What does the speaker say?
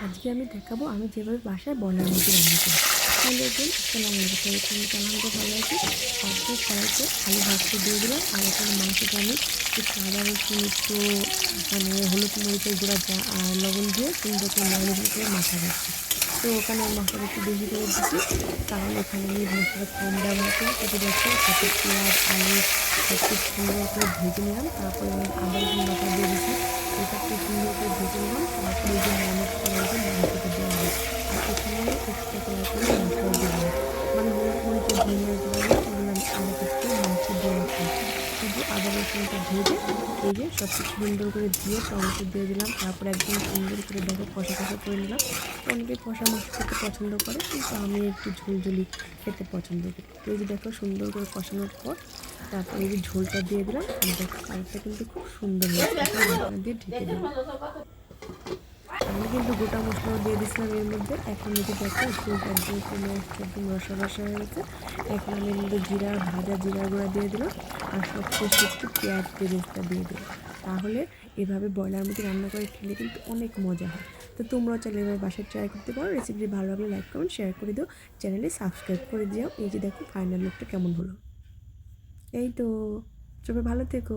আজকে আমি দেখাবো আমি যেভাবে বাসায় বয়লার মুরগি রান্না করি। তাহলে দেখুন আসসালামু আলাইকুম, আলহামদুলিল্লাহ ভালো আছি। ফার্স্টে কড়াইতে আলু ভাজতে দিয়ে দিলাম, আর এখানে মাংসটা আমি একটু আদা রসুন একটু হলুদ মরিচের গুঁড়া যা আর লবণ দিয়ে সুন্দর করে ম্যারিনেট করে মাখা রাখছি। তো ওখানে মশলাটা একটু বেশি করে দিচ্ছি, কারণ এখানে আমি মশলা কম ব্যবহার করি। সেটি দেখো সাথে পেঁয়াজ আলু সব খুব সুন্দর করে ভেজে নিলাম, তারপরে আমি আদা রসুন বাটা দিয়ে দিচ্ছি। এটা খুব সুন্দর করে ভেজে নিলাম, তারপরে এই যে ম্যারিনেট করা যে মাংসটা দেওয়া হবে। আর এখানে আমি এক্সট্রা করে মশলা দিলাম, মানে হলুদ মরিচের ধনিয়া গুঁড়া এগুলো আমি আলাদা করে মাংস দিয়ে রাখলাম। শুধু আদা রসুনটা ভেজে এই যে সব কিছু সুন্দর করে দিয়ে টমেটো দিয়ে দিলাম, তারপরে একদম সুন্দর করে দেখো কষা কষা করে নিলাম। অনেকে কষা মাংস খেতে পছন্দ করে, কিন্তু আমি একটু ঝোলঝুলি খেতে পছন্দ করি। তো এই যে দেখো সুন্দর করে কষানোর পর তারপরে এই যে ঝোলটা দিয়ে দিলাম। দেখো কালারটা কিন্তু খুব সুন্দর হয়েছে, ঢাকনা দিয়ে ঢেকে দিলাম। আমি কিন্তু গোটা মশলাও দিয়ে দিয়েছিলাম এর মধ্যে। এখন এই যে দেখো ঝোলটা একদম কমে আসছে, একদম রসা রসা হয়ে গেছে। এখন আমি এর মধ্যে ভাজা জিরা গুঁড়া দিয়ে দিলাম, আর সবশেষে একটু পেঁয়াজ বেরেস্তা দিয়ে দিলাম। তাহলে এভাবে ব্রয়লার মুরগি রান্না করে খেলে কিন্তু অনেক মজা হয়। তো তোমরাও চাইলে এবার বাসায় ট্রাই করতে পারো। রেসিপিটি ভালো লাগলে লাইক কমেন্ট শেয়ার করে দিও, চ্যানেলে সাবস্ক্রাইব করে দিও। এই যে দেখো ফাইনাল লুকটা কেমন হলো। এই তো, সবাই ভালো থেকো।